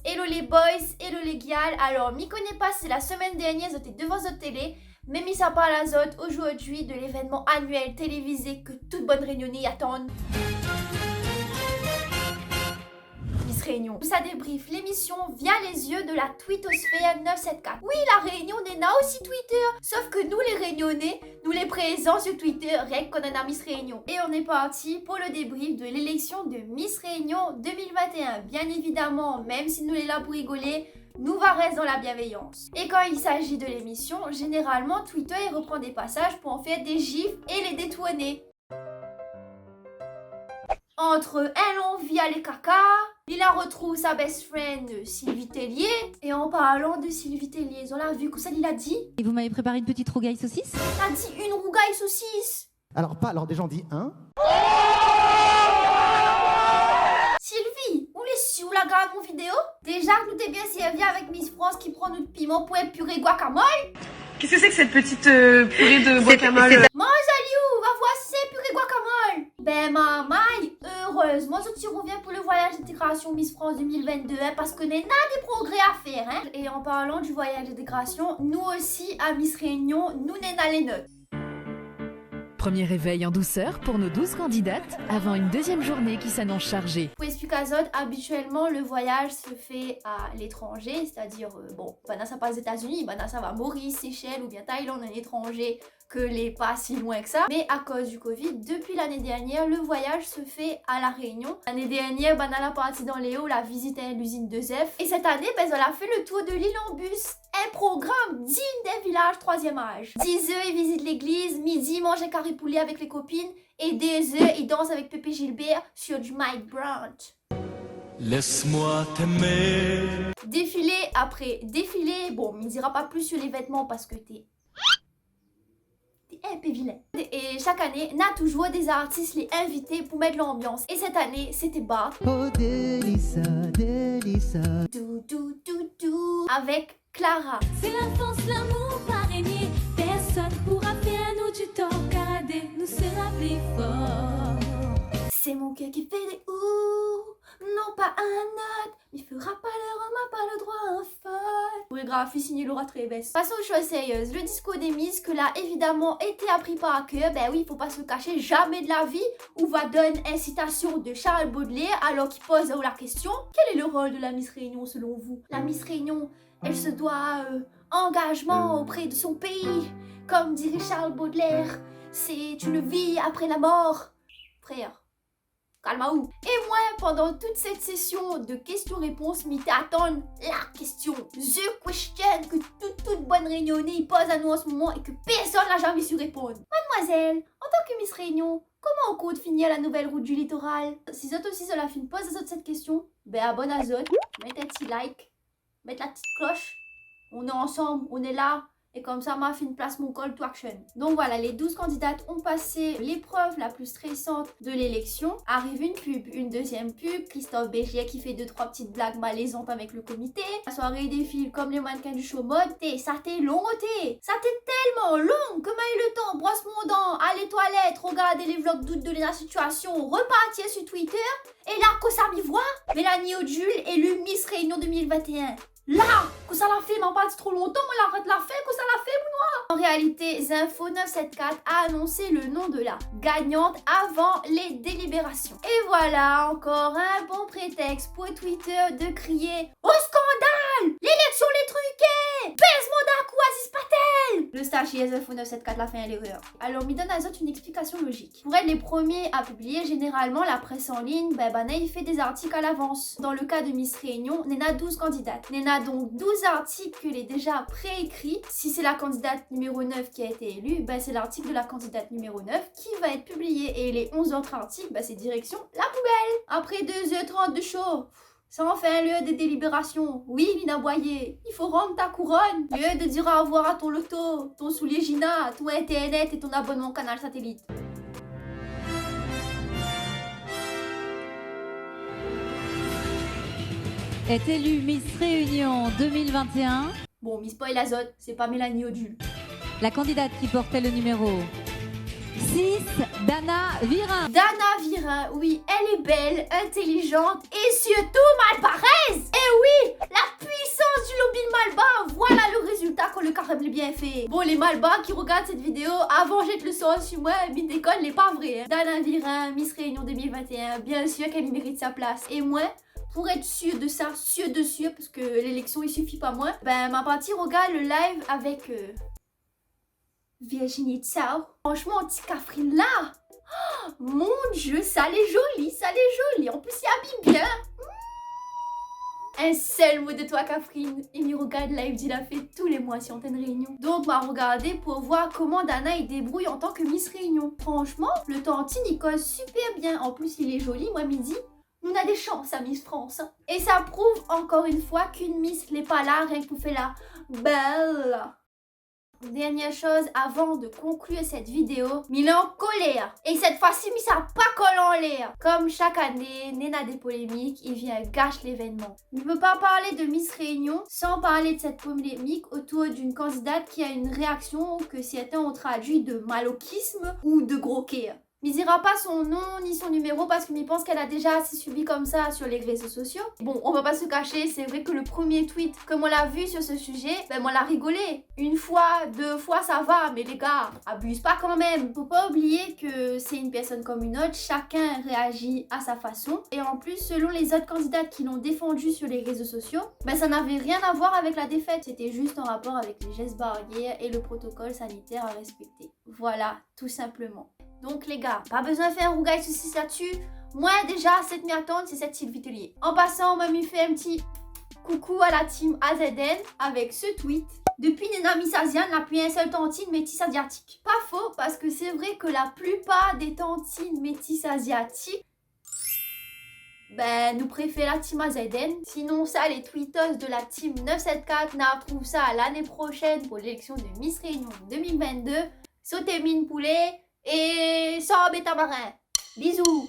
Hello les boys, hello les gals. Alors, m'y connais pas, c'est la semaine dernière, j'étais devant votre télé. Mais mis à part la zote aujourd'hui de l'événement annuel télévisé que toute bonne réunionnée attendent. Miss Réunion. Ça débriefe l'émission via les yeux de la twittosphère 974. Oui, la Réunion n'a aussi Twitter. Sauf que nous les Réunionnais, nous les présents sur Twitter, rien qu'on en a Miss Réunion. Et on est parti pour le débrief de l'élection de Miss Réunion 2021. Bien évidemment, même si nous les là pour rigoler, nous va rester dans la bienveillance. Et quand il s'agit de l'émission, généralement Twitter il reprend des passages pour en faire des gifs et les détourner. Entre elle en via les caca, il a retrouvé sa best friend Sylvie Tellier. Et en parlant de Sylvie Tellier, on l'a vu que ça il a dit. Et vous m'avez préparé une petite rougaille saucisse? Il a dit une rougaille saucisse. Alors des gens disent hein. Sylvie, où les sous la grave mon vidéo? Déjà que nous t'es bien servi avec Miss France qui prend notre piment pour épurer guacamole. Qu'est-ce que c'est que cette petite purée de guacamole? Mange Aliou, va voir si c'est purée guacamole. Ben maman, heureusement je t'y reviens pour le voyage d'intégration Miss France 2022 hein, parce que n'a des progrès à faire hein. Et en parlant du voyage d'intégration, nous aussi à Miss Réunion, nous n'en les notes. Premier réveil en douceur pour nos 12 candidates avant une deuxième journée qui s'annonce chargée. Pour expliquer à Zod, habituellement le voyage se fait à l'étranger, c'est-à-dire bon, pendant ça passe aux États-Unis, pendant ça va Maurice, Seychelles ou bien Thaïlande, un étranger que les pas si loin que ça. Mais à cause du Covid, depuis l'année dernière, le voyage se fait à La Réunion. L'année dernière, on a parti dans les Hauts, la visite à l'usine de Zef. Et cette année, on a fait le tour de l'île en bus. Un programme digne des villages 3e âge. 10 heures, ils visitent l'église, midi, mangent un carré poulet avec les copines, et 2 heures, ils dansent avec Pépé Gilbert sur du Mike Branch. Laisse-moi t'aimer. Défilé après défilé, bon, il ne dira pas plus sur les vêtements parce que t'es un peu vilain. Et chaque année, on a toujours des artistes les invités pour mettre l'ambiance. Et cette année, c'était Bart. Oh Délissa, Délissa. Dou, avec Clara. C'est l'enfance, l'amour parrainé. Personne pourra faire nous du tort, car aider nous sera plus fort. C'est mon cœur qui fait des ouh, non pas un note, il fera pas l'heure, on n'a pas le droit à un faute. Chorégraphie signée Laura Trébès. Passons aux choses sérieuses. Le discours des Miss que là évidemment été appris par cœur. Ben oui, il faut pas se cacher, jamais de la vie où va donner incitation de Charles Baudelaire alors qu'il pose la question: quel est le rôle de la Miss Réunion selon vous? La Miss Réunion, elle se doit engagement auprès de son pays. Comme dirait Charles Baudelaire, c'est une vie après la mort. Frère, calma-ou. Et moi, pendant toute cette session de questions-réponses, m'y t'attendre la question, the question que toute bonne réunionnée pose à nous en ce moment et que personne n'a jamais su répondre. Mademoiselle, en tant que Miss Réunion, comment on compte finir la nouvelle route du littoral? Si Zot aussi cela fin pose à Zot cette question, ben abonne à Zot, mettez un petit like, mettez la petite cloche, on est ensemble, on est là. Et comme ça, ma fine place mon call to action. Donc voilà, les 12 candidates ont passé l'épreuve la plus stressante de l'élection. Arrive une pub, une deuxième pub. Christophe Bégier qui fait 2-3 petites blagues malaisantes avec le comité. La soirée défile comme les mannequins du show mode. Ça t'est long, ça t'est tellement long que m'a eu le temps, brosse mon dent, aller toilettes, regarder les vlogs d'août de la situation, repartir sur Twitter. Et là, que ça m'y voit, Mélanie Odule élue Miss Réunion 2021. Là, que ça l'a fait, m'a pas dit trop longtemps, moi l'arrête la fait, que ça l'a fait, moi. En réalité, Zinfo 974 a annoncé le nom de la gagnante avant les délibérations. Et voilà, encore un bon prétexte pour Twitter de crier au scandale, l'élection les truquée, baise-moi d'un coup Aziz Patel. Le stagiaire Zinfo 974 l'a fait à l'erreur. Alors, m'y donne à Zot une explication logique. Pour être les premiers à publier, généralement, la presse en ligne, il fait des articles à l'avance. Dans le cas de Miss Réunion, on a 12 candidates. On a donc 12 articles qu'elle est déjà préécrits. Si c'est la candidate numéro 9 qui a été élue, c'est l'article de la candidate numéro 9 qui va être publié. Et les 11 autres articles, c'est direction la poubelle. Après 2h30 de show, ça en fait un lieu de délibération. Oui, Lina Boyer, il faut rendre ta couronne. Lieu de dire au revoir à ton loto, ton soulier Gina, ton internet et ton abonnement canal satellite. Est élue Miss Réunion 2021. Bon, Miss Spoil Azote, c'est pas Mélanie Odule. La candidate qui portait le numéro 6. Dana Virin. Dana Virin, oui, elle est belle, intelligente et surtout malbaraise. Et oui, la puissance du lobby de Malba, voilà le résultat quand le carême est bien fait. Bon, les Malba qui regardent cette vidéo, avant jette le sang sur moi, mais déconne, n'est pas vrai. Hein. Dana Virin, Miss Réunion 2021, bien sûr qu'elle mérite sa place. Et moi, pour être sûre de ça, parce que l'élection il suffit pas moins, ben ma partie regarde le live avec Virginie Tsao. Franchement, petit Catherine là, oh, mon Dieu, ça l'est joli, ça l'est joli. En plus, il habille bien. Un seul mot de toi, Catherine. Et me regarde live d'il a fait tous les mois sur Antenne Réunion. Donc, m'a regardé pour voir comment Dana il débrouille en tant que Miss Réunion. Franchement, le tantine il cause super bien. En plus, il est joli. Moi, midi, on a des chances à Miss France. Hein. Et ça prouve encore une fois qu'une Miss n'est pas là rien que pour faire la belle. Dernière chose avant de conclure cette vidéo, il est en colère. Et cette fois-ci, il s'est pas collé en l'air. Comme chaque année, Néna des polémiques, il vient gâcher l'événement. Il ne peut pas parler de Miss Réunion sans parler de cette polémique autour d'une candidate qui a une réaction que certains ont traduit de masochisme ou de gros quai. Il ne dira pas son nom ni son numéro parce qu'il pense qu'elle a déjà assez subi comme ça sur les réseaux sociaux. Bon, on va pas se cacher, c'est vrai que le premier tweet, comme on l'a vu sur ce sujet, ben on l'a rigolé. Une fois, deux fois, ça va, mais les gars, abuse pas quand même. Faut pas oublier que c'est une personne comme une autre, chacun réagit à sa façon. Et en plus, selon les autres candidates qui l'ont défendu sur les réseaux sociaux, ben ça n'avait rien à voir avec la défaite. C'était juste en rapport avec les gestes barrières et le protocole sanitaire à respecter. Voilà, tout simplement. Donc les gars, pas besoin de faire un rougail saucisse là-dessus. Moi déjà, cette m'y attendre, c'est cette Sylvie Tellier. En passant, on m'a mis fait un petit coucou à la team AZN avec ce tweet. Depuis Néna Miss Asiane, la plus un seul tantine métisse asiatique. Pas faux, parce que c'est vrai que la plupart des tantines métisses asiatiques, ben, nous préférons la team AZN. Sinon, ça, les tweetos de la team 974 n'approuvent ça l'année prochaine pour l'élection de Miss Réunion 2022. Sautez mine poulet. Et sans bêta marin. Bisous.